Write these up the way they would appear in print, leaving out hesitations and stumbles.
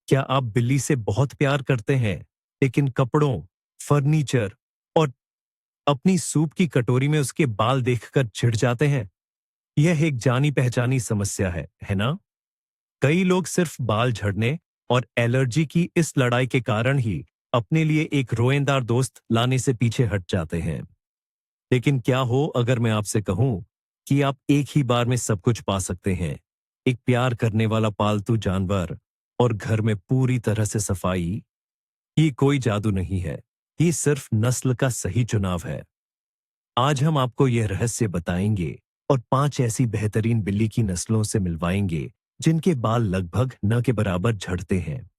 क्या आप बिल्ली से बहुत प्यार करते हैं, लेकिन कपड़ों, फर्नीचर और अपनी सूप की कटोरी में उसके बाल देखकर चिढ़ जाते हैं? यह एक जानी-पहचानी समस्या है ना? कई लोग सिर्फ बाल झड़ने और एलर्जी की इस लड़ाई के कारण ही अपने लिए एक रोएंदार दोस्त लाने से पीछे हट जाते हैं। लेकिन क्या हो अगर मैं आपसे कहूं कि आप एक ही बार में सब कुछ पा सकते हैं? एक प्यार करने वाला पालतू जानवर और घर में पूरी तरह से सफाई। ये कोई जादू नहीं है, ये सिर्फ नस्ल का सही चुनाव है। आज हम आपको यह रहस्य बताएंगे और 5 ऐसी बेहतरीन बिल्ली की नस्लों से मिलवाएंगे जिनके बाल लगभग न के बराबर झड़ते हैं।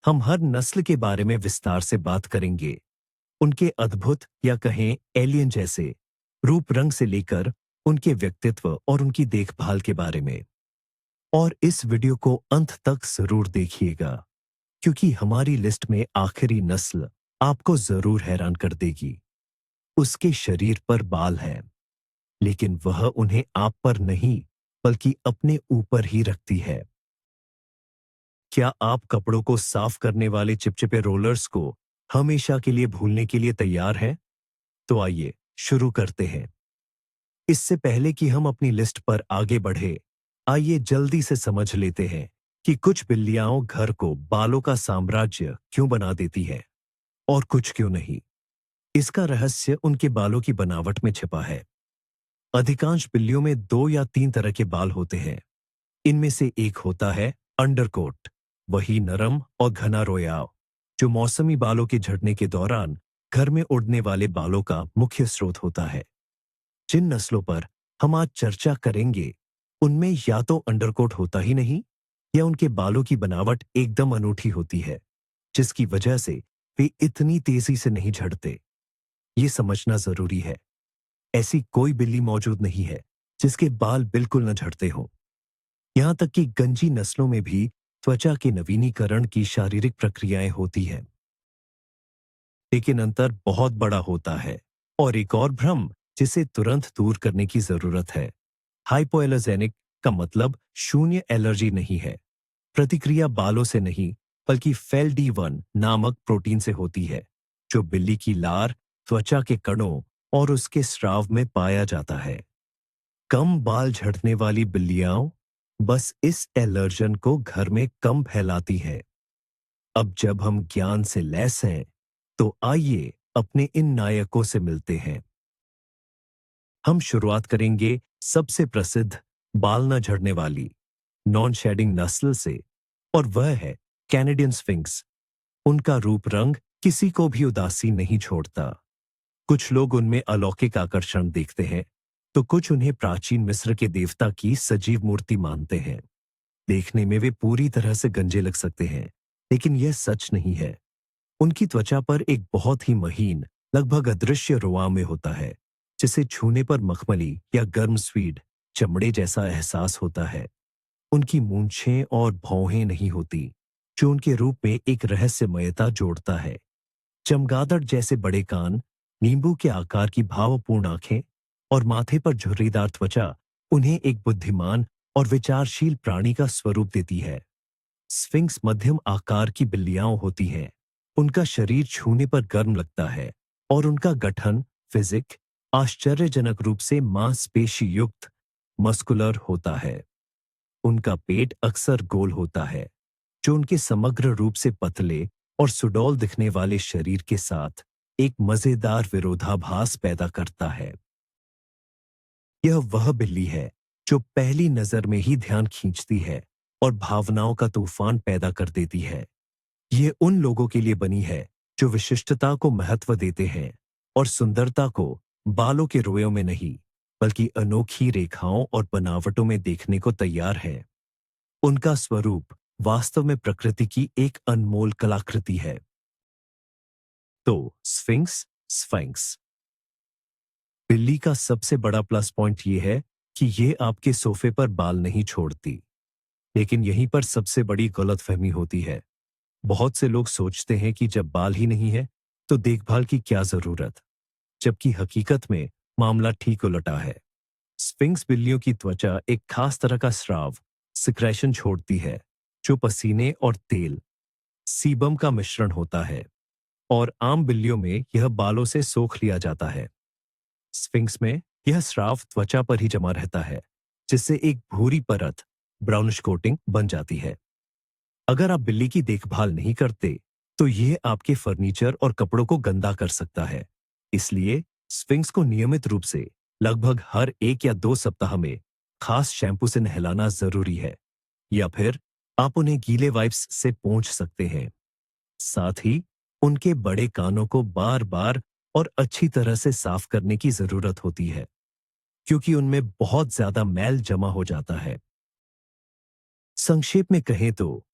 हम हर नस्ल के बारे में विस्तार से बात करेंगे, उनके अद्भुत या कहें एलियन जैसे रूप रंग से लेकर उनके व्यक्तित्व और उनकी देखभाल के बारे में। और इस वीडियो को अंत तक जरूर देखिएगा, क्योंकि हमारी लिस्ट में आखिरी नस्ल आपको जरूर हैरान कर देगी। उसके शरीर पर बाल हैं, लेकिन वह उन्हें आप पर नहीं बल्कि अपने ऊपर ही रखती है। क्या आप कपड़ों को साफ करने वाले चिपचिपे रोलर्स को हमेशा के लिए भूलने के लिए तैयार हैं? तो आइए शुरू करते हैं। इससे पहले कि हम अपनी लिस्ट पर आगे बढ़े, आइए जल्दी से समझ लेते हैं कि कुछ बिल्लियां घर को बालों का साम्राज्य क्यों बना देती है और कुछ क्यों नहीं। इसका रहस्य उनके बालों की बनावट में छिपा है। अधिकांश बिल्लियों में 2 या 3 तरह के बाल होते हैं। इनमें से एक होता है अंडरकोट, वही नरम और घना रोयाव जो मौसमी बालों के झड़ने के दौरान घर में उड़ने वाले बालों का मुख्य स्रोत होता है। जिन नस्लों पर हम आज चर्चा करेंगे, उनमें या तो अंडरकोट होता ही नहीं या उनके बालों की बनावट एकदम अनूठी होती है, जिसकी वजह से वे इतनी तेजी से नहीं झड़ते। ये समझना जरूरी है, ऐसी कोई बिल्ली मौजूद नहीं है जिसके बाल बिल्कुल न झड़ते हों। यहां तक कि गंजी नस्लों में भी त्वचा के नवीनीकरण की शारीरिक प्रक्रियाएं होती हैं। लेकिन अंतर बहुत बड़ा होता है। और एक और भ्रम जिसे तुरंत दूर करने की जरूरत है। हाइपोएलर्जेनिक का मतलब शून्य एलर्जी नहीं है। प्रतिक्रिया बालों से नहीं बल्कि फेल-डी1 नामक प्रोटीन से होती है, जो बिल्ली की लार, त्वचा के कणों और उसके स्राव में पाया जाता है। कम बाल झड़ने वाली बिल्लियां बस इस एलर्जन को घर में कम फैलाती हैं। अब जब हम ज्ञान से लैस हैं, तो आइए अपने इन नायकों से मिलते हैं। हम शुरुआत करेंगे सबसे प्रसिद्ध बाल न झड़ने वाली नॉन शेडिंग नस्ल से, और वह है कैनेडियन स्फिंक्स। उनका रूप रंग किसी को भी उदासीन नहीं छोड़ता। कुछ लोग उनमें अलौकिक आकर्षण देखते हैं, तो कुछ उन्हें प्राचीन मिस्र के देवता की सजीव मूर्ति मानते हैं। देखने में वे पूरी तरह से गंजे लग सकते हैं, लेकिन यह सच नहीं है। उनकी त्वचा पर एक बहुत ही महीन, लगभग अदृश्य रुआंव होता है, जिसे छूने पर मखमली या गर्म स्वीड चमड़े जैसा एहसास होता है। उनकी मूंछें और भौहें नहीं होती, जो उनके रूप में एक रहस्यमयता जोड़ता है। चमगादड़ जैसे बड़े कान, नींबू के आकार की भावपूर्ण आंखें और माथे पर झुर्रीदार त्वचा उन्हें एक बुद्धिमान और विचारशील प्राणी का स्वरूप देती है। स्फिंक्स मध्यम आकार की बिल्लियां होती हैं। उनका शरीर छूने पर गर्म लगता है और उनका गठन फिजिक आश्चर्यजनक रूप से मांसपेशी युक्त मस्कुलर होता है। उनका पेट अक्सर गोल होता है, जो उनके समग्र रूप से पतले और सुडौल दिखने वाले शरीर के साथ एक मजेदार विरोधाभास पैदा करता है। यह वह बिल्ली है जो पहली नजर में ही ध्यान खींचती है और भावनाओं का तूफान पैदा कर देती है। ये उन लोगों के लिए बनी है जो विशिष्टता को महत्व देते हैं और सुंदरता को बालों के रोयों में नहीं बल्कि अनोखी रेखाओं और बनावटों में देखने को तैयार है। उनका स्वरूप वास्तव में प्रकृति की एक अनमोल कलाकृति है। तो स्फिंक्स, स्फिंक्स बिल्ली का सबसे बड़ा प्लस पॉइंट यह है कि ये आपके सोफे पर बाल नहीं छोड़ती। लेकिन यहीं पर सबसे बड़ी गलतफहमी होती है। बहुत से लोग सोचते हैं कि जब बाल ही नहीं है तो देखभाल की क्या जरूरत, जबकि हकीकत में मामला ठीक उलटा है। स्फिंक्स बिल्लियों की त्वचा एक खास तरह का स्राव सिक्रेशन छोड़ती है, जो पसीने और तेल सीबम का मिश्रण होता है और आम बिल्लियों में यह बालों से सोख लिया जाता है। स्फिंक्स में यह स्राव त्वचा पर ही जमा रहता है, जिससे एक भूरी परत ब्राउनिश कोटिंग बन जाती है। अगर आप बिल्ली की देखभाल नहीं करते, तो यह आपके फर्नीचर और कपड़ों को गंदा कर सकता है। इसलिए स्फिंक्स को नियमित रूप से लगभग हर 1 या 2 सप्ताह में खास शैम्पू से नहलाना जरूरी है, या फिर आप उन्हें गीले वाइप्स से पोंछ सकते हैं। साथ ही उनके बड़े कानों को बार बार और अच्छी तरह से साफ करने की जरूरत होती है, क्योंकि उनमें बहुत ज्यादा मैल जमा हो जाता है। संक्षेप में कहें तो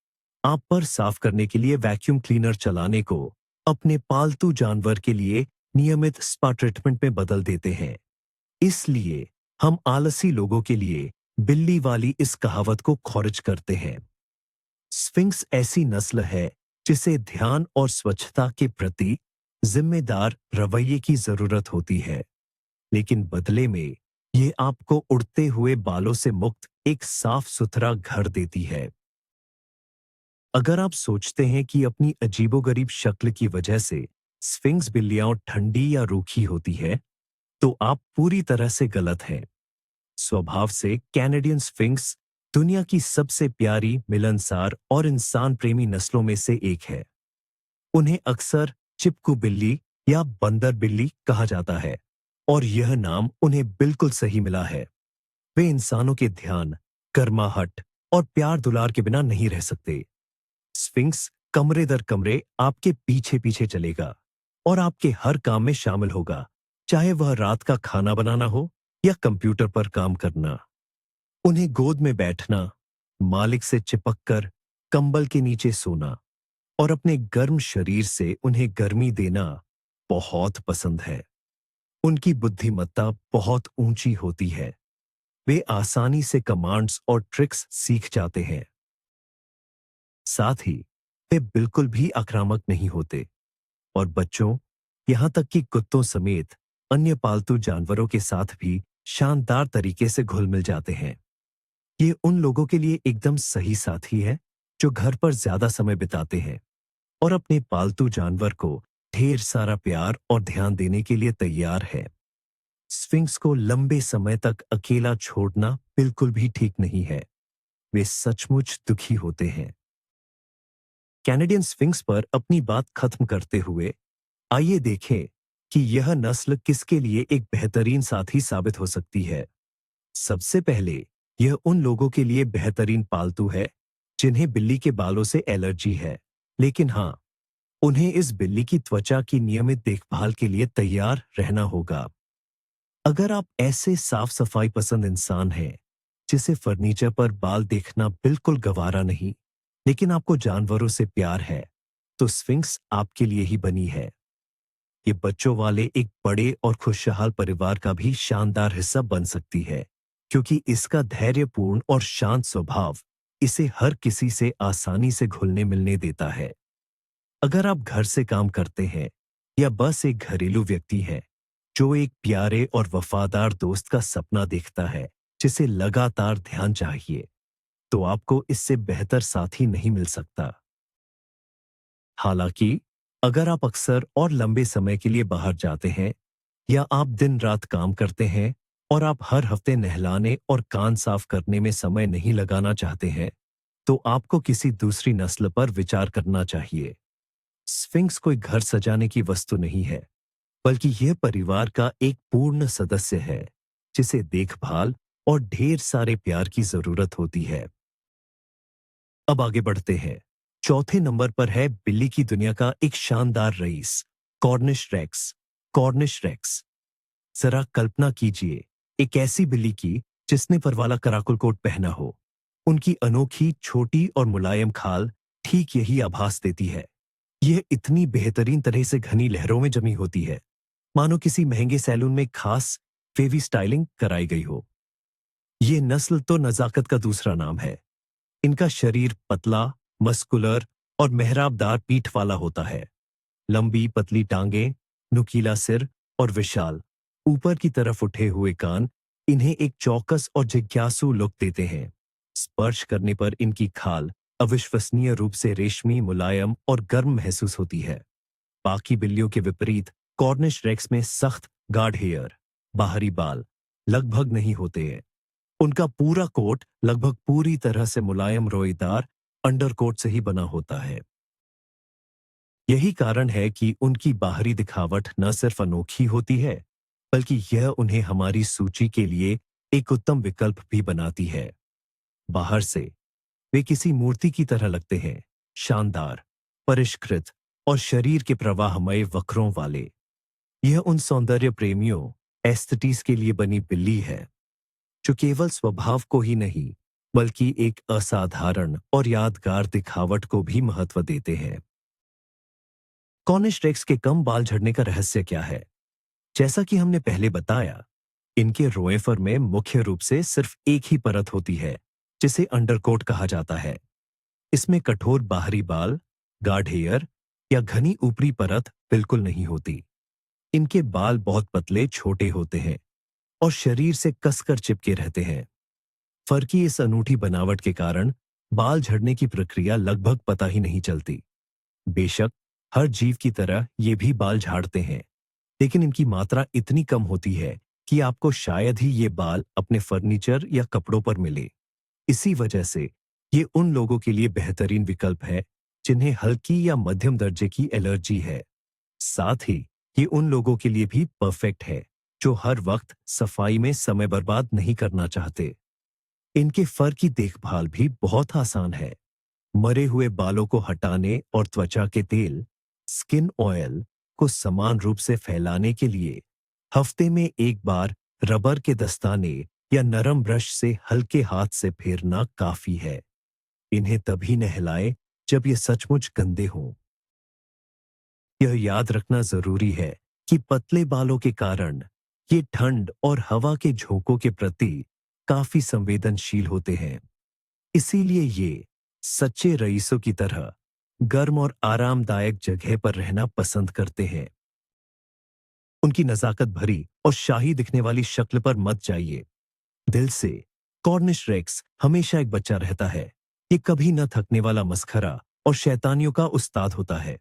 आप पर साफ करने के लिए वैक्यूम क्लीनर चलाने को अपने पालतू जानवर के लिए नियमित स्पा ट्रीटमेंट में बदल देते हैं। इसलिए हम आलसी लोगों के लिए बिल्ली वाली इस कहावत को खारिज करते हैं। स्फिंक्स ऐसी नस्ल है जिसे ध्यान और स्वच्छता के प्रति जिम्मेदार रवैये की जरूरत होती है, लेकिन बदले में ये आपको उड़ते हुए बालों से मुक्त एक साफ सुथरा घर देती है। अगर आप सोचते हैं कि अपनी अजीबोगरीब शक्ल की वजह से स्फिंक्स बिल्लियां ठंडी या रूखी होती है, तो आप पूरी तरह से गलत हैं। स्वभाव से कैनेडियन स्फिंक्स दुनिया की सबसे प्यारी, मिलनसार और इंसान प्रेमी नस्लों में से एक है। उन्हें अक्सर चिपकू बिल्ली या बंदर बिल्ली कहा जाता है, और यह नाम उन्हें बिल्कुल सही मिला है। वे इंसानों के ध्यान, गर्माहट और प्यार दुलार के बिना नहीं रह सकते। स्फिंक्स कमरे दर कमरे आपके पीछे पीछे चलेगा और आपके हर काम में शामिल होगा, चाहे वह रात का खाना बनाना हो या कंप्यूटर पर काम करना। उन्हें गोद में बैठना, मालिक से चिपककर कंबल के नीचे सोना और अपने गर्म शरीर से उन्हें गर्मी देना बहुत पसंद है। उनकी बुद्धिमत्ता बहुत ऊंची होती है। वे आसानी से कमांड्स और ट्रिक्स सीख जाते हैं। साथ ही वे बिल्कुल भी आक्रामक नहीं होते और बच्चों, यहां तक कि कुत्तों समेत अन्य पालतू जानवरों के साथ भी शानदार तरीके से घुल मिल जाते हैं। ये उन लोगों के लिए एकदम सही साथी है जो घर पर ज्यादा समय बिताते हैं और अपने पालतू जानवर को ढेर सारा प्यार और ध्यान देने के लिए तैयार है। स्फिंक्स को लंबे समय तक अकेला छोड़ना बिल्कुल भी ठीक नहीं है। वे सचमुच दुखी होते हैं। कैनेडियन स्फिंक्स पर अपनी बात खत्म करते हुए आइए देखें कि यह नस्ल किसके लिए एक बेहतरीन साथी साबित हो सकती है। सबसे पहले, यह उन लोगों के लिए बेहतरीन पालतू है जिन्हें बिल्ली के बालों से एलर्जी है, लेकिन हाँ, उन्हें इस बिल्ली की त्वचा की नियमित देखभाल के लिए तैयार रहना होगा। अगर आप ऐसे साफ सफाई पसंद इंसान हैं जिसे फर्नीचर पर बाल देखना बिल्कुल गवारा नहीं, लेकिन आपको जानवरों से प्यार है, तो स्फिंक्स आपके लिए ही बनी है। ये बच्चों वाले एक बड़े और खुशहाल परिवार का भी शानदार हिस्सा बन सकती है, क्योंकि इसका धैर्यपूर्ण और शांत स्वभाव इसे हर किसी से आसानी से घुलने मिलने देता है। अगर आप घर से काम करते हैं या बस एक घरेलू व्यक्ति हैं जो एक प्यारे और वफादार दोस्त का सपना देखता है जिसे लगातार ध्यान चाहिए, तो आपको इससे बेहतर साथी नहीं मिल सकता। हालांकि अगर आप अक्सर और लंबे समय के लिए बाहर जाते हैं या आप दिन रात काम करते हैं और आप हर हफ्ते नहलाने और कान साफ करने में समय नहीं लगाना चाहते हैं, तो आपको किसी दूसरी नस्ल पर विचार करना चाहिए। स्फिंक्स कोई घर सजाने की वस्तु नहीं है, बल्कि यह परिवार का एक पूर्ण सदस्य है जिसे देखभाल और ढेर सारे प्यार की जरूरत होती है। अब आगे बढ़ते हैं। चौथे नंबर पर है बिल्ली की दुनिया का एक शानदार rice, Cornish racks. Cornish racks, जरा कल्पना कीजिए एक ऐसी बिल्ली की जिसने फर कराकुल कोट पहना हो। उनकी अनोखी, छोटी और मुलायम खाल ठीक यही आभास देती है। यह इतनी बेहतरीन तरह से घनी लहरों में जमी होती है, मानो किसी महंगे सैलून में खास फेवी स्टाइलिंग कराई गई हो। यह नस्ल तो नजाकत का दूसरा नाम है। इनका शरीर पतला, मस्कुलर और मेहराबदार पीठ वाला होता है। लंबी पतली टांगें, नुकीला सिर और विशाल ऊपर की तरफ उठे हुए कान इन्हें एक चौकस और जिज्ञासु लुक देते हैं। स्पर्श करने पर इनकी खाल अविश्वसनीय रूप से रेशमी, मुलायम और गर्म महसूस होती है। बाकी बिल्लियों के विपरीत कॉर्निश रेक्स में सख्त गार्ड हेयर, बाहरी बाल लगभग नहीं होते हैं। उनका पूरा कोट लगभग पूरी तरह से मुलायम रोईदार अंडरकोट से ही बना होता है। यही कारण है कि उनकी बाहरी दिखावट न सिर्फ अनोखी होती है, बल्कि यह उन्हें हमारी सूची के लिए एक उत्तम विकल्प भी बनाती है। बाहर से वे किसी मूर्ति की तरह लगते हैं, शानदार, परिष्कृत और शरीर के प्रवाहमय वक्रों वाले। यह उन सौंदर्य प्रेमियों एस्थेटिस के लिए बनी बिल्ली है, जो केवल स्वभाव को ही नहीं, बल्कि एक असाधारण और यादगार दिखावट को भी महत्व देते हैं। कॉर्निश रेक्स के कम बाल झड़ने का रहस्य क्या है? जैसा कि हमने पहले बताया, इनके रोए फर में मुख्य रूप से सिर्फ एक ही परत होती है, जिसे अंडरकोट कहा जाता है। इसमें कठोर बाहरी बाल, गार्ड हेयर या घनी ऊपरी परत बिल्कुल नहीं होती। इनके बाल बहुत पतले, छोटे होते हैं और शरीर से कसकर चिपके रहते हैं। फर की इस अनूठी बनावट के कारण बाल झड़ने की प्रक्रिया लगभग पता ही नहीं चलती। बेशक हर जीव की तरह ये भी बाल झाड़ते हैं, लेकिन इनकी मात्रा इतनी कम होती है कि आपको शायद ही ये बाल अपने फर्नीचर या कपड़ों पर मिले। इसी वजह से ये उन लोगों के लिए बेहतरीन विकल्प है जिन्हें हल्की या मध्यम दर्जे की एलर्जी है। साथ ही ये उन लोगों के लिए भी परफेक्ट है जो हर वक्त सफाई में समय बर्बाद नहीं करना चाहते। इनके फर की देखभाल भी बहुत आसान है। मरे हुए बालों को हटाने और त्वचा के तेल, स्किन ऑयल को समान रूप से फैलाने के लिए हफ्ते में एक बार रबर के दस्ताने या नरम ब्रश से हल्के हाथ से फेरना काफी है। इन्हें तभी नहलाएं जब ये सचमुच गंदे हों। यह याद रखना जरूरी है कि पतले बालों के कारण ये ठंड और हवा के झोंकों के प्रति काफी संवेदनशील होते हैं। इसीलिए ये सच्चे रईसों की तरह गर्म और आरामदायक जगह पर रहना पसंद करते हैं। उनकी नजाकत भरी और शाही दिखने वाली शक्ल पर मत जाइए। दिल से कॉर्निश रेक्स हमेशा एक बच्चा रहता है। ये कभी न थकने वाला मस्खरा और शैतानियों का उस्ताद होता है।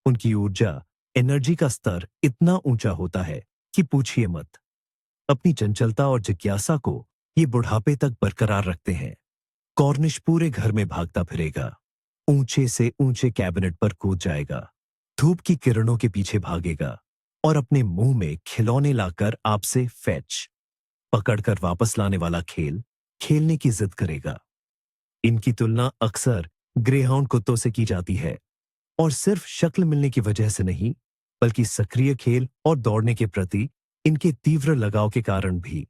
उनकी ऊर्जा, एनर्जी का स्तर इतना ऊंचा होता है कि पूछिए मत। अपनी चंचलता और जिज्ञासा को ये बुढ़ापे तक बरकरार रखते हैं। कॉर्निश पूरे घर में भागता फिरेगा, ऊंचे से ऊंचे कैबिनेट पर कूद जाएगा, धूप की किरणों के पीछे भागेगा और अपने मुंह में खिलौने लाकर आपसे फेच, पकड़कर वापस लाने वाला खेल खेलने की जिद करेगा। इनकी तुलना अक्सर ग्रेहाउंड कुत्तों से की जाती है, और सिर्फ शक्ल मिलने की वजह से नहीं, बल्कि सक्रिय खेल और दौड़ने के प्रति इनके तीव्र लगाव के कारण भी।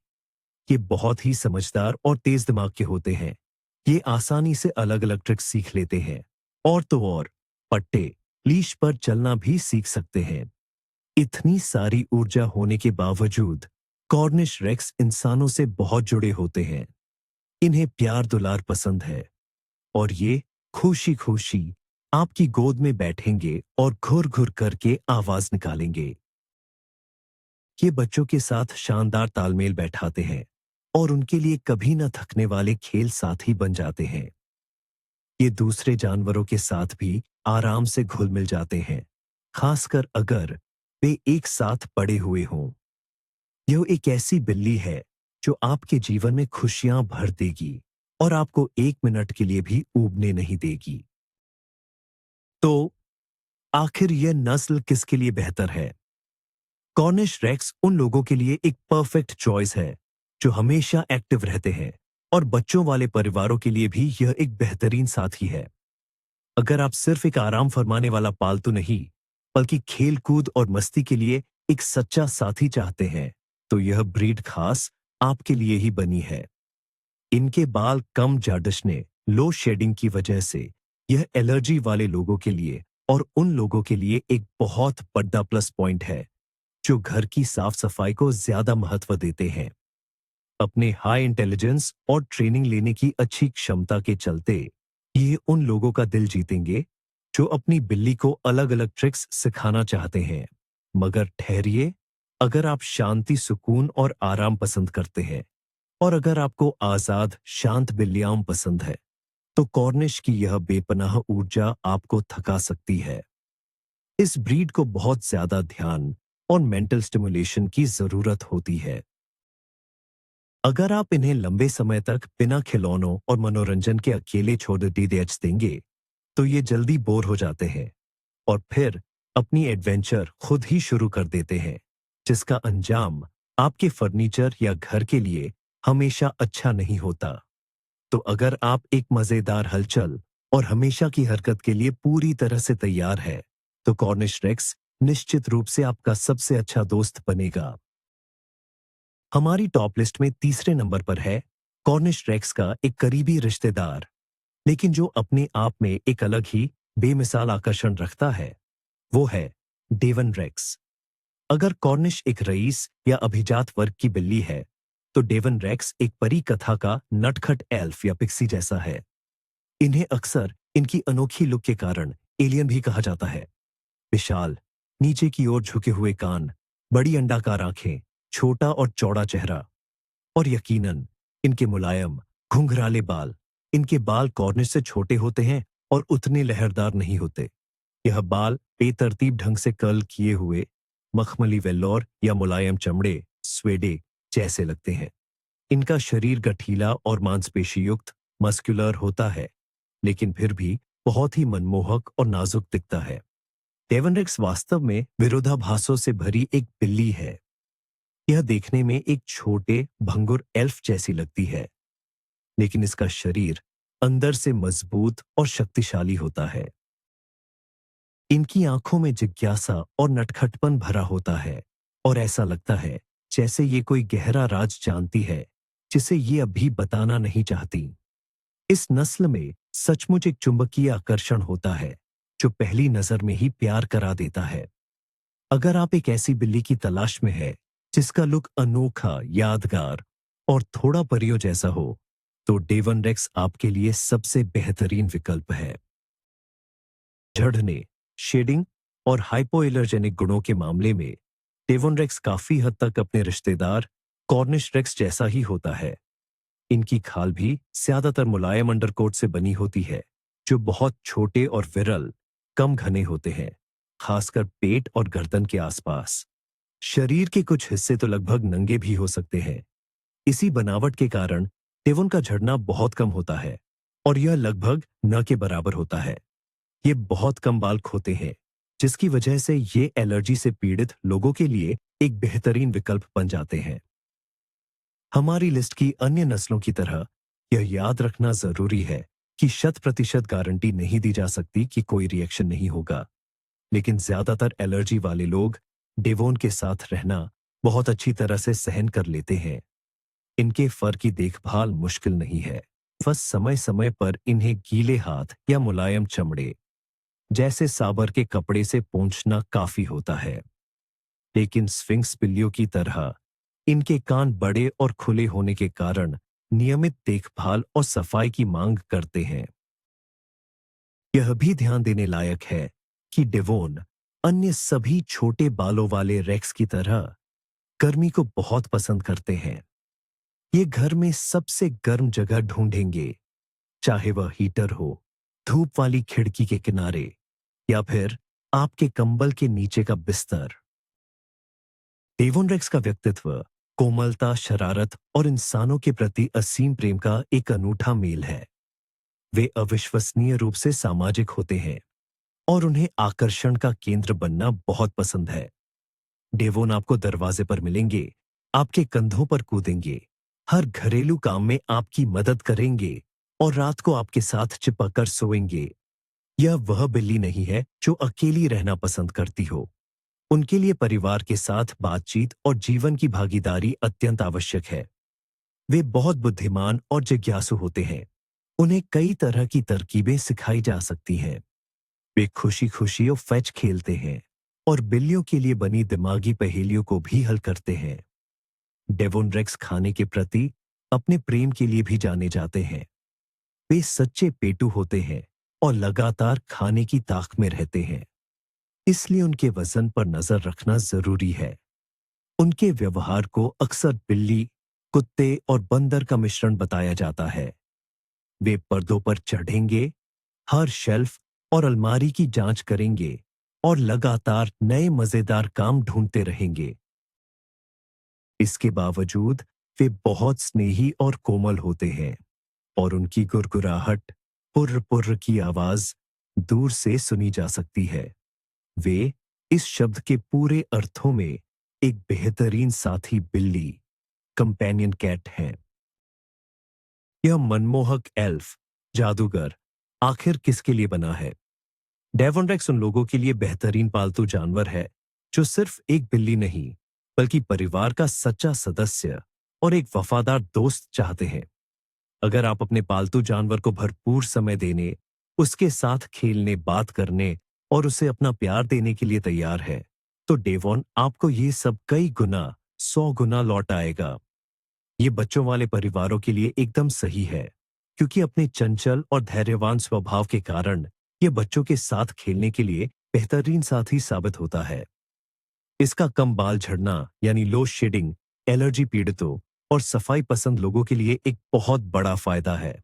ये बहुत ही समझदार और तेज दिमाग के होते हैं। ये आसानी से अलग अलग ट्रिक्स सीख लेते हैं, और तो और पट्टे, लीश पर चलना भी सीख सकते हैं। इतनी सारी ऊर्जा होने के बावजूद कॉर्निश रेक्स इंसानों से बहुत जुड़े होते हैं। इन्हें प्यार दुलार पसंद है, और ये खुशी खुशी आपकी गोद में बैठेंगे और घुर घुर करके आवाज निकालेंगे। ये बच्चों के साथ शानदार तालमेल बैठाते हैं और उनके लिए कभी न थकने वाले खेल साथी बन जाते हैं। ये दूसरे जानवरों के साथ भी आराम से घुल मिल जाते हैं, खासकर अगर वे एक साथ पड़े हुए हों। यह एक ऐसी बिल्ली है जो आपके जीवन में खुशियां भर देगी और आपको एक मिनट के लिए भी ऊबने नहीं देगी। तो आखिर यह नस्ल किसके लिए बेहतर है? कॉर्निश रेक्स उन लोगों के लिए एक परफेक्ट चॉइस है जो हमेशा एक्टिव रहते हैं, और बच्चों वाले परिवारों के लिए भी यह एक बेहतरीन साथी है। अगर आप सिर्फ एक आराम फरमाने वाला पालतू नहीं, बल्कि खेल कूद और मस्ती के लिए एक सच्चा साथी चाहते हैं, तो यह ब्रीड खास आपके लिए ही बनी है। इनके बाल कम जाडशने, लो शेडिंग की वजह से यह एलर्जी वाले लोगों के लिए और उन लोगों के लिए एक बहुत बड़ा प्लस पॉइंट है जो घर की साफ सफाई को ज्यादा महत्व देते हैं। अपने हाई इंटेलिजेंस और ट्रेनिंग लेने की अच्छी क्षमता के चलते ये उन लोगों का दिल जीतेंगे जो अपनी बिल्ली को अलग अलग ट्रिक्स सिखाना चाहते हैं। मगर ठहरिए, अगर आप शांति, सुकून और आराम पसंद करते हैं, और अगर आपको आजाद शांत बिल्लियां पसंद है, तो कॉर्निश की यह बेपनाह ऊर्जा आपको थका सकती है। इस ब्रीड को बहुत ज्यादा ध्यान और मेंटल स्टिमुलेशन की जरूरत होती है। अगर आप इन्हें लंबे समय तक बिना खिलौनों और मनोरंजन के अकेले छोड़ देंगे, तो ये जल्दी बोर हो जाते हैं और फिर अपनी एडवेंचर खुद ही शुरू कर देते हैं, जिसका अंजाम आपके फर्नीचर या घर के लिए हमेशा अच्छा नहीं होता। तो अगर आप एक मजेदार हलचल और हमेशा की हरकत के लिए पूरी तरह से तैयार है, तो कॉर्निश रेक्स निश्चित रूप से आपका सबसे अच्छा दोस्त बनेगा। हमारी टॉप लिस्ट में तीसरे नंबर पर है कॉर्निश रेक्स का एक करीबी रिश्तेदार, लेकिन जो अपने आप में एक अलग ही बेमिसाल आकर्षण रखता है, वो है डेवन रेक्स। अगर कॉर्निश एक रईस या अभिजात वर्ग की बिल्ली है, तो डेवन रेक्स एक परी कथा का नटखट एल्फ या पिक्सी जैसा है। इन्हें अक्सर इनकी अनोखी लुक के कारण एलियन भी कहा जाता है। विशाल, नीचे की ओर झुके हुए कान, बड़ी अंडाकार आंखें, छोटा और चौड़ा चेहरा और यकीनन इनके मुलायम, घुंघराले बाल। इनके बाल कॉर्निश से छोटे होते हैं और उतने लहरदार नहीं होते। यह बाल बेतरतीब ढंग से कर्ल किए हुए मखमली वेल्लोर या मुलायम चमड़े स्वेडे जैसे लगते हैं। इनका शरीर गठीला और मांसपेशी युक्त मस्कुलर होता है, लेकिन फिर भी बहुत ही मनमोहक और नाजुक दिखता है। डेवन रेक्स वास्तव में विरोधाभासों से भरी एक बिल्ली है। यह देखने में एक छोटे भंगुर एल्फ जैसी लगती है, लेकिन इसका शरीर अंदर से मजबूत और शक्तिशाली होता है। इनकी आंखों में जिज्ञासा और नटखटपन भरा होता है और ऐसा लगता है जैसे ये कोई गहरा राज जानती है, जिसे ये अभी बताना नहीं चाहती। इस नस्ल में सचमुच एक चुंबकीय आकर्षण होता है, जो पहली नजर में ही प्यार करा देता है। अगर आप एक ऐसी बिल्ली की तलाश में है जिसका लुक अनोखा, यादगार और थोड़ा परियों जैसा हो, तो डेवन रेक्स आपके लिए सबसे बेहतरीन विकल्प है। झड़ने, शेडिंग और हाइपोएलर्जेनिक गुणों के मामले में डेवन रेक्स काफी हद तक अपने रिश्तेदार कॉर्निश रेक्स जैसा ही होता है। इनकी खाल भी ज्यादातर मुलायम अंडरकोट से बनी होती है, जो बहुत छोटे और विरल, कम घने होते हैं, खासकर पेट और गर्दन के आसपास। शरीर के कुछ हिस्से तो लगभग नंगे भी हो सकते हैं। इसी बनावट के कारण डेवन का झड़ना बहुत कम होता है और यह लगभग न के बराबर होता है। ये बहुत कम बाल खोते हैं, जिसकी वजह से ये एलर्जी से पीड़ित लोगों के लिए एक बेहतरीन विकल्प बन जाते हैं। हमारी लिस्ट की अन्य नस्लों की तरह यह याद रखना जरूरी है कि 100% गारंटी नहीं दी जा सकती कि कोई रिएक्शन नहीं होगा, लेकिन ज्यादातर एलर्जी वाले लोग डेवोन के साथ रहना बहुत अच्छी तरह से सहन कर लेते हैं। इनके फर की देखभाल मुश्किल नहीं है, बस समय समय पर इन्हें गीले हाथ या मुलायम चमड़े जैसे साबर के कपड़े से पोंछना काफी होता है। लेकिन स्फिंक्स बिल्लियों की तरह इनके कान बड़े और खुले होने के कारण नियमित देखभाल और सफाई की मांग करते हैं। यह भी ध्यान देने लायक है कि डेवोन अन्य सभी छोटे बालों वाले रेक्स की तरह गर्मी को बहुत पसंद करते हैं। ये घर में सबसे गर्म जगह ढूंढेंगे, चाहे वह हीटर हो, धूप वाली खिड़की के किनारे या फिर आपके कंबल के नीचे का बिस्तर। डेवोन रेक्स का व्यक्तित्व कोमलता, शरारत और इंसानों के प्रति असीम प्रेम का एक अनूठा मेल है। वे अविश्वसनीय रूप से सामाजिक होते हैं और उन्हें आकर्षण का केंद्र बनना बहुत पसंद है। डेवोन आपको दरवाजे पर मिलेंगे, आपके कंधों पर कूदेंगे, हर घरेलू काम में आपकी मदद करेंगे और रात को आपके साथ चिपक सोएंगे। यह वह बिल्ली नहीं है जो अकेली रहना पसंद करती हो। उनके लिए परिवार के साथ बातचीत और जीवन की भागीदारी अत्यंत आवश्यक है। वे बहुत बुद्धिमान और जिज्ञासु होते हैं। उन्हें कई तरह की तरकीबें सिखाई जा सकती हैं। वे खुशी खुशी और फैच खेलते हैं और बिल्लियों के लिए बनी दिमागी पहेलियों को भी हल करते हैं। डेवोन रेक्स खाने के प्रति अपने प्रेम के लिए भी जाने जाते हैं। वे सच्चे पेटू होते हैं और लगातार खाने की ताक में रहते हैं, इसलिए उनके वजन पर नजर रखना जरूरी है। उनके व्यवहार को अक्सर बिल्ली, कुत्ते और बंदर का मिश्रण बताया जाता है। वे पर्दों पर चढ़ेंगे, हर शेल्फ और अलमारी की जांच करेंगे और लगातार नए मजेदार काम ढूंढते रहेंगे। इसके बावजूद वे बहुत स्नेही और कोमल होते हैं और उनकी गुरगुराहट, पुर्र पुर्र की आवाज दूर से सुनी जा सकती है। वे इस शब्द के पूरे अर्थों में एक बेहतरीन साथी बिल्ली, कंपेनियन कैट हैं। यह मनमोहक एल्फ, जादूगर, आखिर किसके लिए बना है? डेवोनरेक्स उन लोगों के लिए बेहतरीन पालतू जानवर है जो सिर्फ एक बिल्ली नहीं, बल्कि परिवार का सच्चा सदस्य और एक वफादार दोस्त चाहते हैं। अगर आप अपने पालतू जानवर को भरपूर समय देने, उसके साथ खेलने, बात करने और उसे अपना प्यार देने के लिए तैयार है, तो डेवॉन आपको ये सब कई गुना, 100 गुना लौट आएगा। ये बच्चों वाले परिवारों के लिए एकदम सही है, क्योंकि अपने चंचल और धैर्यवान स्वभाव के कारण ये बच्चों के साथ खेलने के लिए बेहतरीन साथी साबित होता है। इसका कम बाल झड़ना यानी लो शेडिंग एलर्जी पीड़ितों और सफाई पसंद लोगों के लिए एक बहुत बड़ा फायदा है।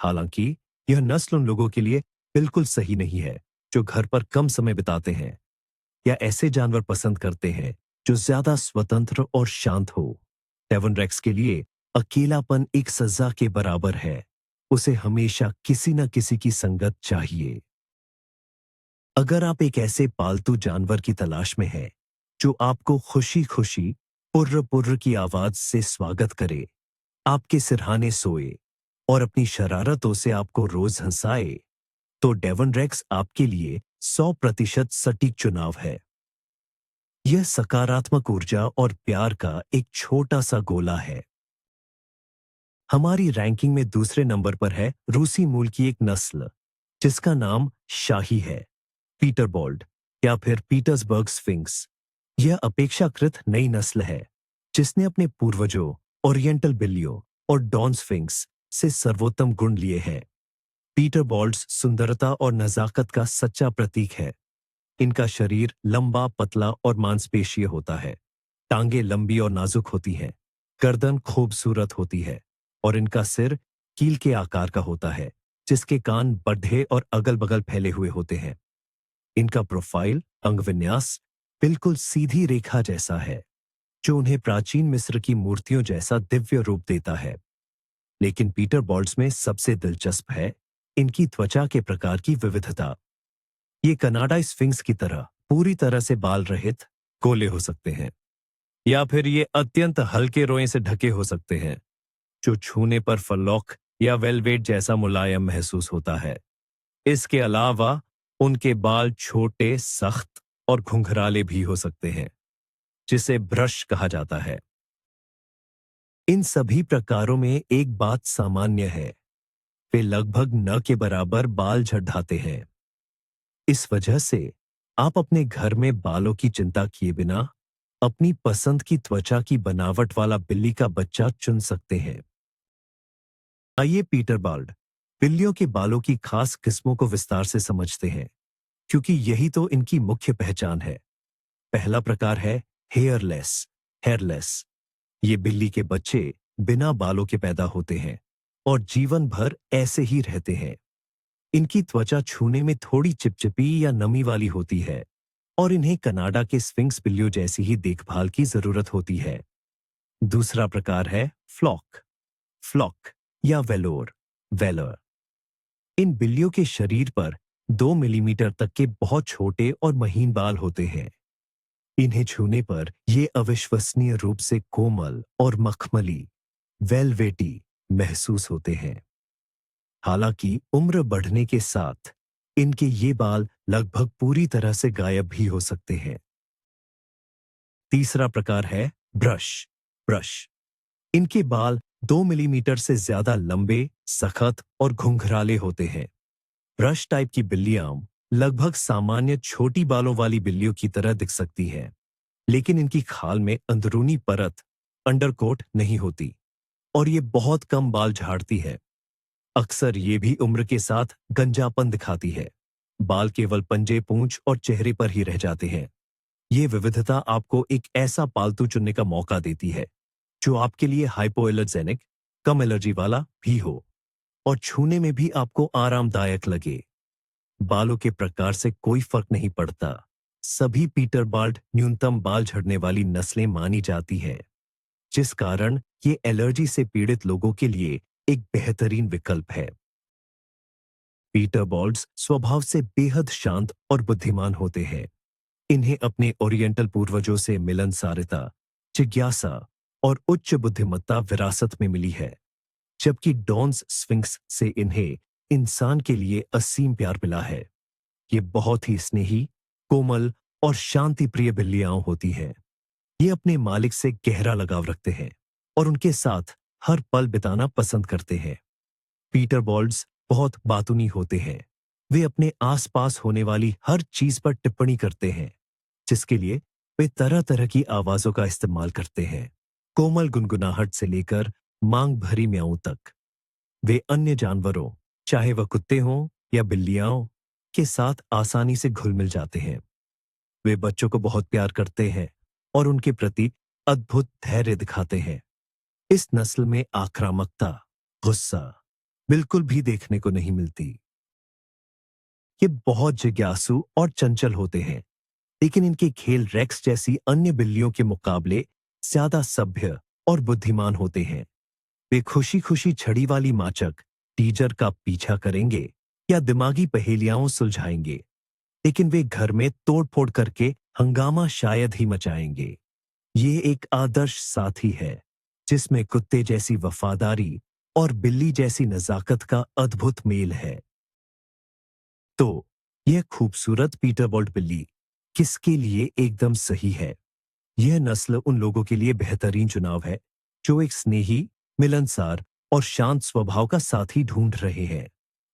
हालांकि यह नस्ल उन लोगों के लिए बिल्कुल सही नहीं है जो घर पर कम समय बिताते हैं या ऐसे जानवर पसंद करते हैं जो ज्यादा स्वतंत्र और शांत हो। डेवोनरेक्स के लिए अकेलापन एक सजा के बराबर है। उसे हमेशा किसी न किसी की संगत चाहिए। अगर आप एक ऐसे पालतू जानवर की तलाश में हैं जो आपको खुशी खुशी पुर्र पुर्र की आवाज से स्वागत करे, आपके सिरहाने सोए और अपनी शरारतों से आपको रोज हंसाए, तो डेवोनरेक्स आपके लिए 100% सटीक चुनाव है। यह सकारात्मक ऊर्जा और प्यार का एक छोटा सा गोला है। हमारी रैंकिंग में दूसरे नंबर पर है रूसी मूल की एक नस्ल जिसका नाम शाही है, पीटरबोल्ड या फिर पीटर्सबर्ग स्फिंक्स। यह अपेक्षाकृत नई नस्ल है जिसने अपने पूर्वजों ओरिएंटल बिल्लियों और डॉन स्फिंक्स से सर्वोत्तम गुण लिए हैं। पीटरबोल्ड्स सुंदरता और नजाकत का सच्चा प्रतीक है। इनका शरीर लंबा, पतला और मांसपेशीय होता है। टांगे लंबी और नाजुक होती हैं। गर्दन खूबसूरत होती है और इनका सिर कील के आकार का होता है, जिसके कान बड्ढे और अगल-बगल फैले हुए होते हैं। इनका प्रोफाइल, अंग विन्यास बिल्कुल सीधी रेखा जैसा है, जो उन्हें प्राचीन मिस्र की मूर्तियों जैसा दिव्य रूप देता है। लेकिन पीटरबोल्ड्स में सबसे दिलचस्प है इनकी त्वचा के प्रकार की विविधता। ये कनाडाई स्फिंक्स की तरह पूरी तरह से बाल रहित, गोले हो सकते हैं, या फिर ये अत्यंत हल्के रोएं से ढके हो सकते हैं, जो छूने पर फलौक या वेलवेट जैसा मुलायम महसूस होता है। इसके अलावा उनके बाल छोटे, सख्त और घुंघराले भी हो सकते हैं, जिसे ब्रश कहा जाता है। इन सभी प्रकारों में एक बात सामान्य है, वे लगभग न के बराबर बाल झड़ाते हैं। इस वजह से आप अपने घर में बालों की चिंता किए बिना अपनी पसंद की त्वचा की बनावट वाला बिल्ली का बच्चा चुन सकते हैं। आइए पीटरबोल्ड बिल्लियों के बालों की खास किस्मों को विस्तार से समझते हैं, क्योंकि यही तो इनकी मुख्य पहचान है। पहला प्रकार है हेयरलेस। ये बिल्ली के बच्चे बिना बालों के पैदा होते हैं और जीवन भर ऐसे ही रहते हैं। इनकी त्वचा छूने में थोड़ी चिपचिपी या नमी वाली होती है और इन्हें कनाडा के स्फिंक्स बिल्लियों जैसी ही देखभाल की जरूरत होती है। दूसरा प्रकार है फ्लॉक या वेलर। इन बिल्लियों के शरीर पर 2 मिलीमीटर तक के बहुत छोटे और महीन बाल होते हैं। इन्हें छूने पर ये अविश्वसनीय रूप से कोमल और मखमली, वेलवेटी महसूस होते हैं। हालांकि उम्र बढ़ने के साथ इनके ये बाल लगभग पूरी तरह से गायब भी हो सकते हैं। तीसरा प्रकार है ब्रश। इनके बाल 2 मिलीमीटर से ज्यादा लंबे, सख्त और घुंघराले होते हैं। ब्रश टाइप की बिल्लियां लगभग सामान्य छोटी बालों वाली बिल्लियों की तरह दिख सकती हैं, लेकिन इनकी खाल में अंदरूनी परत, अंडरकोट नहीं होती और ये बहुत कम बाल झाड़ती है। अक्सर ये भी उम्र के साथ गंजापन दिखाती है। बाल केवल पंजे, पूंछ और चेहरे पर ही रह जाते हैं। ये विविधता आपको एक ऐसा पालतू चुनने का मौका देती है जो आपके लिए हाइपोएलर्जेनिक, कम एलर्जी वाला भी हो। और छूने में भी आपको आरामदायक लगे। बालों के प्रकार से कोई फर्क नहीं पड़ता। सभी पीटरबाल्ड न्यूनतम बाल झड़ने वाली नस्लें मानी जाती हैं, जिस कारण ये एलर्जी से पीड़ित लोगों के लिए एक बेहतरीन विकल्प है। पीटरबॉल्ड्स स्वभाव से बेहद शांत और बुद्धिमान होते हैं। इन्हें अपने ओरिएंटल पूर्वजों से मिलनसारिता, जिज्ञासा और उच्च बुद्धिमत्ता विरासत में मिली है, जबकि डॉन्स स्फिंक्स से इन्हें इंसान के लिए असीम प्यार मिला है। ये बहुत ही स्नेही, कोमल और शांति प्रिय बिल्लियां होती हैं। ये अपने मालिक से गहरा लगाव रखते हैं और उनके साथ हर पल बिताना पसंद करते हैं। पीटरबॉल्ड्स बहुत बातूनी होते हैं। वे अपने आसपास होने वाली हर चीज पर टिप्पणी करते हैं, जिसके लिए वे तरह तरह की आवाजों का इस्तेमाल करते हैं, कोमल गुनगुनाहट से लेकर मांग भरी म्याऊं तक। वे अन्य जानवरों, चाहे वह कुत्ते हों या बिल्लियां हों, के साथ आसानी से घुल मिल जाते हैं। वे बच्चों को बहुत प्यार करते हैं और उनके प्रति अद्भुत धैर्य दिखाते हैं। इस नस्ल में आक्रामकता, गुस्सा बिल्कुल भी देखने को नहीं मिलती। ये बहुत जिज्ञासु और चंचल होते हैं, लेकिन इनके खेल रेक्स जैसी अन्य बिल्लियों के मुकाबले ज्यादा सभ्य और बुद्धिमान होते हैं। वे खुशी खुशी छड़ी वाली माचक, टीजर का पीछा करेंगे या दिमागी पहेलियां सुलझाएंगे, लेकिन वे घर में तोड़फोड़ करके हंगामा शायद ही मचाएंगे। ये एक आदर्श साथी है, जिसमें कुत्ते जैसी वफादारी और बिल्ली जैसी नजाकत का अद्भुत मेल है। तो यह खूबसूरत पीटरबॉल्ट बिल्ली किसके लिए एकदम सही है? यह नस्ल उन लोगों के लिए बेहतरीन चुनाव है जो एक स्नेही, मिलनसार और शांत स्वभाव का साथी ढूंढ रहे हैं।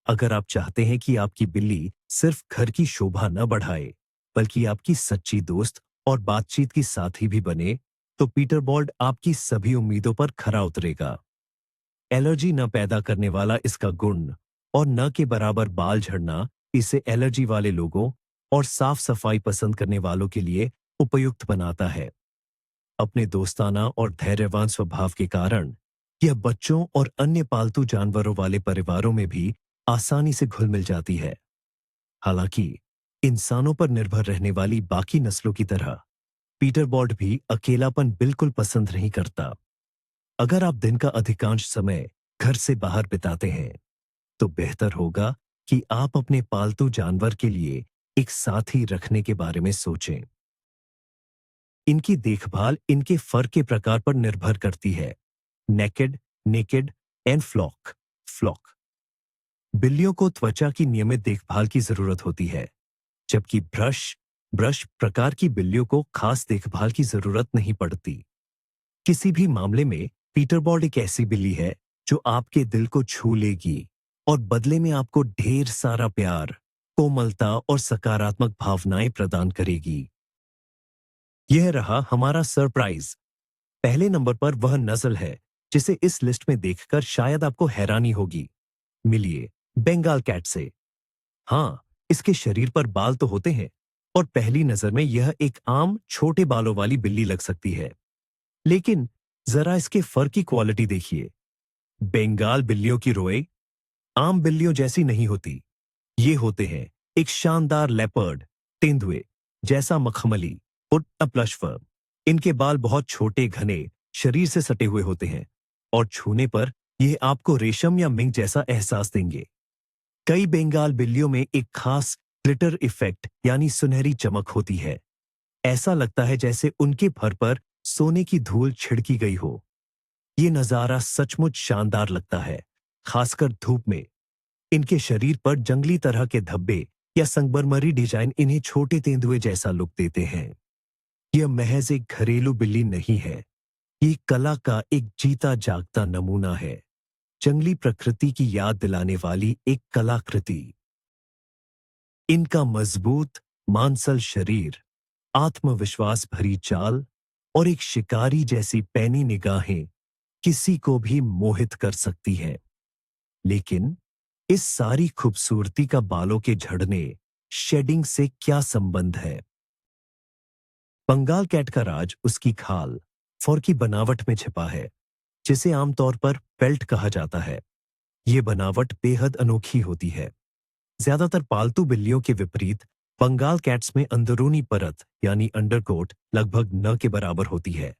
अगर आप चाहते हैं कि आपकी बिल्ली सिर्फ घर की शोभा न बढ़ाए, बल्कि आपकी सच्ची दोस्त और बातचीत की साथी भी बने, तो पीटरबॉल्ट आपकी सभी उम्मीदों पर खरा उतरेगा। एलर्जी न पैदा करने वाला इसका गुण और न के बराबर बाल झड़ना इसे एलर्जी वाले लोगों और साफ सफाई पसंद करने वालों के लिए उपयुक्त बनाता है। अपने दोस्ताना और धैर्यवान स्वभाव के कारण यह बच्चों और अन्य पालतू जानवरों वाले परिवारों में भी आसानी से घुल मिल जाती है। हालांकि इंसानों पर निर्भर रहने वाली बाकी नस्लों की तरह पीटरबॉल्ट भी अकेलापन बिल्कुल पसंद नहीं करता। अगर आप दिन का अधिकांश समय घर से बाहर बिताते हैं, तो बेहतर होगा कि आप अपने पालतू जानवर के लिए एक साथी रखने के बारे में सोचें। इनकी देखभाल इनके फर के प्रकार पर निर्भर करती है। Naked, naked and flock. Flock बिल्लियों को त्वचा की नियमित देखभाल की जरूरत होती है, जबकि ब्रश ब्रश प्रकार की बिल्लियों को खास देखभाल की जरूरत नहीं पड़ती। किसी भी मामले में पीटरबॉल्ट एक ऐसी बिल्ली है जो आपके दिल को छू लेगी और बदले में आपको ढेर सारा प्यार, कोमलता और सकारात्मक भावनाएं प्रदान करेगी। यह रहा हमारा सरप्राइज। पहले नंबर पर वह नस्ल है जिसे इस लिस्ट में देखकर शायद आपको हैरानी होगी। मिलिए बंगाल कैट से। हाँ, इसके शरीर पर बाल तो होते हैं और पहली नजर में यह एक आम छोटे बालों वाली बिल्ली लग सकती है, लेकिन जरा इसके फर की क्वालिटी देखिए। बंगाल बिल्लियों की रोए आम बिल्लियों जैसी नहीं होती। ये होते हैं एक शानदार लेपर्ड, तेंदुए जैसा मखमली और प्लश फर। इनके बाल बहुत छोटे, घने, शरीर से सटे हुए होते हैं और छूने पर यह आपको रेशम या मिंक जैसा एहसास देंगे। कई बंगाल बिल्लियों में एक खास ग्लिटर इफेक्ट यानी सुनहरी चमक होती है। ऐसा लगता है जैसे उनके फर पर सोने की धूल छिड़की गई हो। ये नजारा सचमुच शानदार लगता है, खासकर धूप में। इनके शरीर पर जंगली तरह के धब्बे या संगमरमरी डिजाइन इन्हें छोटे तेंदुए जैसा लुक देते हैं। यह महज एक घरेलू बिल्ली नहीं है, ये कला का एक जीता जागता नमूना है, जंगली प्रकृति की याद दिलाने वाली एक कलाकृति। इनका मजबूत मांसल शरीर, आत्मविश्वास भरी चाल और एक शिकारी जैसी पैनी निगाहें किसी को भी मोहित कर सकती हैं। लेकिन इस सारी खूबसूरती का बालों के झड़ने, शेडिंग से क्या संबंध है? बंगाल कैट का राज उसकी खाल, फर की बनावट में छिपा है, जिसे आमतौर पर पेल्ट कहा जाता है। ये बनावट बेहद अनोखी होती है। ज्यादातर पालतू बिल्लियों के विपरीत बंगाल कैट्स में अंदरूनी परत यानी अंडरकोट लगभग न के बराबर होती है।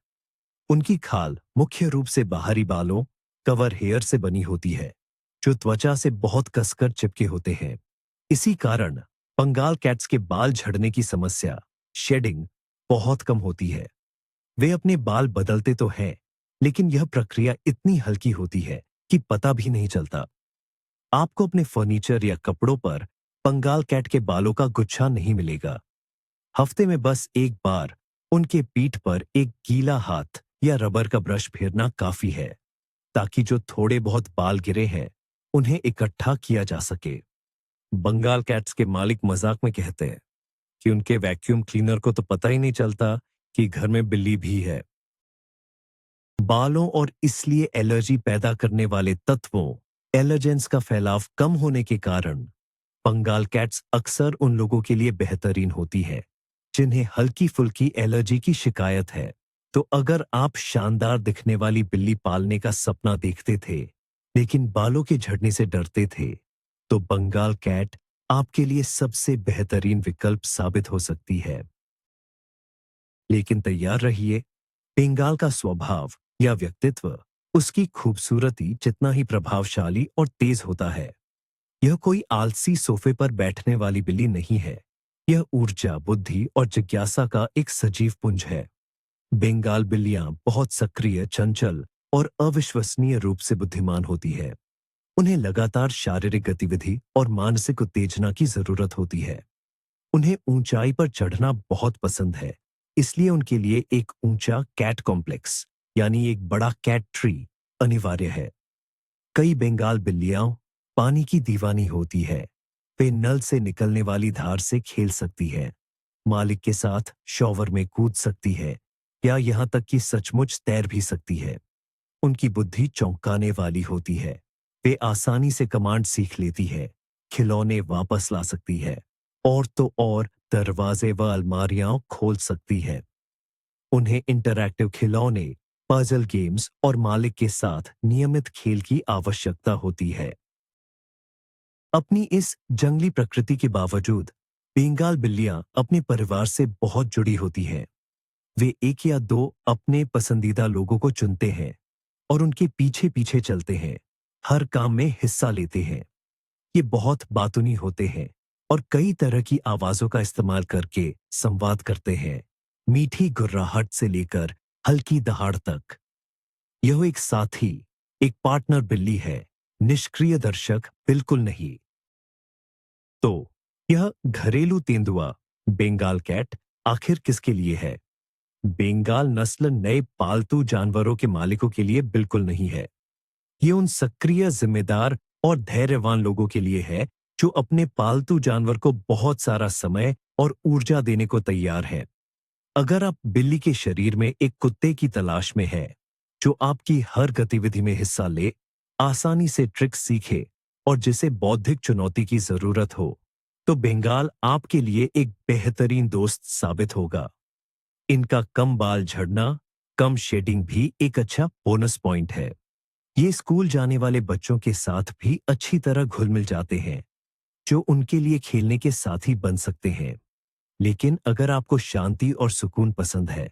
उनकी खाल मुख्य रूप से बाहरी बालों कवर हेयर से बनी होती है, जो त्वचा से बहुत कसकर चिपके होते हैं। इसी कारण बंगाल कैट्स के बाल झड़ने की समस्या शेडिंग बहुत कम होती है। वे अपने बाल बदलते तो हैं, लेकिन यह प्रक्रिया इतनी हल्की होती है कि पता भी नहीं चलता। आपको अपने फर्नीचर या कपड़ों पर बंगाल कैट के बालों का गुच्छा नहीं मिलेगा। हफ्ते में बस एक बार उनके पीठ पर एक गीला हाथ या रबर का ब्रश फेरना काफी है, ताकि जो थोड़े बहुत बाल गिरे हैं उन्हें इकट्ठा किया जा सके। बंगाल कैट्स के मालिक मजाक में कहते हैं कि उनके वैक्यूम क्लीनर को तो पता ही नहीं चलता कि घर में बिल्ली भी है। बालों और इसलिए एलर्जी पैदा करने वाले तत्वों एलर्जेंस का फैलाव कम होने के कारण बंगाल कैट्स अक्सर उन लोगों के लिए बेहतरीन होती है जिन्हें हल्की फुल्की एलर्जी की शिकायत है। तो अगर आप शानदार दिखने वाली बिल्ली पालने का सपना देखते थे लेकिन बालों के झड़ने से डरते थे, तो बंगाल कैट आपके लिए सबसे बेहतरीन विकल्प साबित हो सकती है। लेकिन तैयार रहिए, बंगाल का स्वभाव या व्यक्तित्व उसकी खूबसूरती जितना ही प्रभावशाली और तेज होता है। यह कोई आलसी सोफे पर बैठने वाली बिल्ली नहीं है। यह ऊर्जा, बुद्धि और जिज्ञासा का एक सजीव पुंज है। बंगाल बिल्लियां बहुत सक्रिय, चंचल और अविश्वसनीय रूप से बुद्धिमान होती है। उन्हें लगातार शारीरिक गतिविधि और मानसिक उत्तेजना की जरूरत होती है। उन्हें ऊंचाई पर चढ़ना बहुत पसंद है, इसलिए उनके लिए एक ऊंचा कैट कॉम्प्लेक्स यानी एक बड़ा कैट ट्री अनिवार्य है। कई बंगाल बिल्लियां पानी की दीवानी होती है। वे नल से निकलने वाली धार से खेल सकती है, मालिक के साथ शॉवर में कूद सकती है या यहां तक कि सचमुच तैर भी सकती है। उनकी बुद्धि चौंकाने वाली होती है। वे आसानी से कमांड सीख लेती है, खिलौने वापस ला सकती है और तो और दरवाजे व अलमारियां खोल सकती है। उन्हें इंटरैक्टिव खिलौने, पजल गेम्स और मालिक के साथ नियमित खेल की आवश्यकता होती है। अपनी इस जंगली प्रकृति के बावजूद बंगाल बिल्लियां अपने परिवार से बहुत जुड़ी होती हैं। वे एक या दो अपने पसंदीदा लोगों को चुनते हैं और उनके पीछे पीछे चलते हैं, हर काम में हिस्सा लेते हैं। ये बहुत बातूनी होते हैं और कई तरह की आवाजों का इस्तेमाल करके संवाद करते हैं, मीठी गुर्राहट से लेकर हल्की दहाड़ तक। यह एक साथी, एक पार्टनर बिल्ली है, निष्क्रिय दर्शक बिल्कुल नहीं। तो यह घरेलू तेंदुआ बंगाल कैट आखिर किसके लिए है? बंगाल नस्ल नए पालतू जानवरों के मालिकों के लिए बिल्कुल नहीं है। ये उन सक्रिय, जिम्मेदार और धैर्यवान लोगों के लिए है जो अपने पालतू जानवर को बहुत सारा समय और ऊर्जा देने को तैयार है। अगर आप बिल्ली के शरीर में एक कुत्ते की तलाश में है जो आपकी हर गतिविधि में हिस्सा ले, आसानी से ट्रिक्स सीखे और जिसे बौद्धिक चुनौती की जरूरत हो, तो बंगाल आपके लिए एक बेहतरीन दोस्त साबित होगा। इनका कम बाल झड़ना, कम शेडिंग भी एक अच्छा बोनस पॉइंट है। ये स्कूल जाने वाले बच्चों के साथ भी अच्छी तरह घुल मिल जाते हैं, जो उनके लिए खेलने के साथी बन सकते हैं। लेकिन अगर आपको शांति और सुकून पसंद है,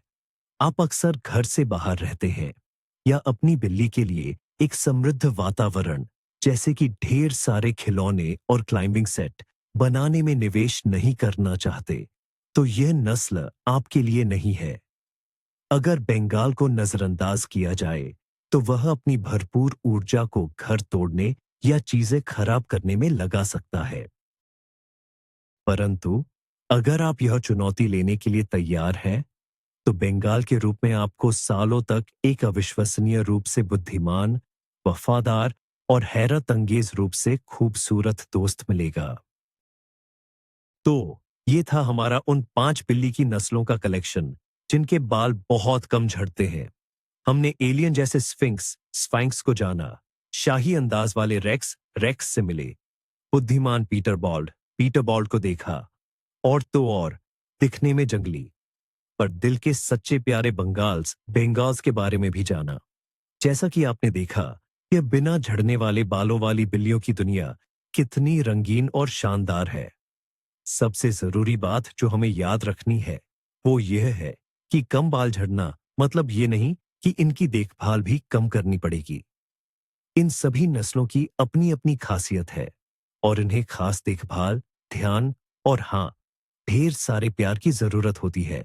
आप अक्सर घर से बाहर रहते हैं या अपनी बिल्ली के लिए एक समृद्ध वातावरण जैसे कि ढेर सारे खिलौने और क्लाइंबिंग सेट बनाने में निवेश नहीं करना चाहते, तो यह नस्ल आपके लिए नहीं है। अगर बंगाल को नजरअंदाज किया जाए तो वह अपनी भरपूर ऊर्जा को घर तोड़ने या चीजें खराब करने में लगा सकता है। परंतु अगर आप यह चुनौती लेने के लिए तैयार हैं, तो बंगाल के रूप में आपको सालों तक एक अविश्वसनीय रूप से बुद्धिमान, वफादार और हैरत अंगेज रूप से खूबसूरत दोस्त मिलेगा। तो ये था हमारा उन 5 बिल्ली की नस्लों का कलेक्शन जिनके बाल बहुत कम झड़ते हैं। हमने एलियन जैसे स्फिंक्स को जाना, शाही अंदाज वाले रेक्स से मिले, बुद्धिमान पीटर बॉल्ड को देखा और तो और दिखने में जंगली पर दिल के सच्चे प्यारे बंगाल्स के बारे में भी जाना। जैसा कि आपने देखा, यह बिना झड़ने वाले बालों वाली बिल्लियों की दुनिया कितनी रंगीन और शानदार है। सबसे जरूरी बात जो हमें याद रखनी है वो यह है कि कम बाल झड़ना मतलब ये नहीं कि इनकी देखभाल भी कम करनी पड़ेगी। इन सभी नस्लों की अपनी अपनी खासियत है और इन्हें खास देखभाल, ध्यान और हाँ, ढेर सारे प्यार की जरूरत होती है।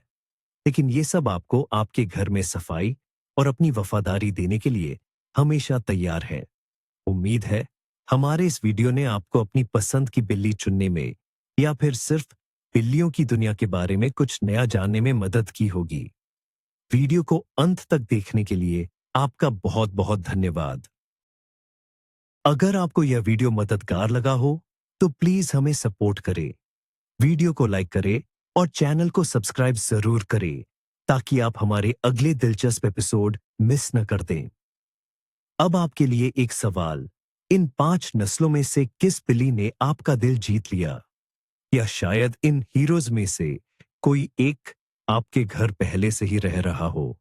लेकिन ये सब आपको आपके घर में सफाई और अपनी वफादारी देने के लिए हमेशा तैयार है। उम्मीद है हमारे इस वीडियो ने आपको अपनी पसंद की बिल्ली चुनने में या फिर सिर्फ बिल्लियों की दुनिया के बारे में कुछ नया जानने में मदद की होगी। वीडियो को अंत तक देखने के लिए आपका बहुत बहुत धन्यवाद। अगर आपको यह वीडियो मददगार लगा हो तो प्लीज हमें सपोर्ट करें, वीडियो को लाइक करें और चैनल को सब्सक्राइब जरूर करें ताकि आप हमारे अगले दिलचस्प एपिसोड मिस न कर दें। अब आपके लिए एक सवाल, इन 5 नस्लों में से किस बिल्ली ने आपका दिल जीत लिया? या शायद इन हीरोज में से कोई एक आपके घर पहले से ही रह रहा हो?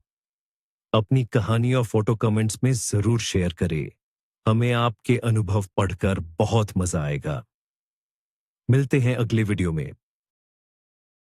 अपनी कहानी और फोटो कमेंट्स में जरूर शेयर करें। हमें आपके अनुभव पढ़कर बहुत मजा आएगा। मिलते हैं अगले वीडियो में।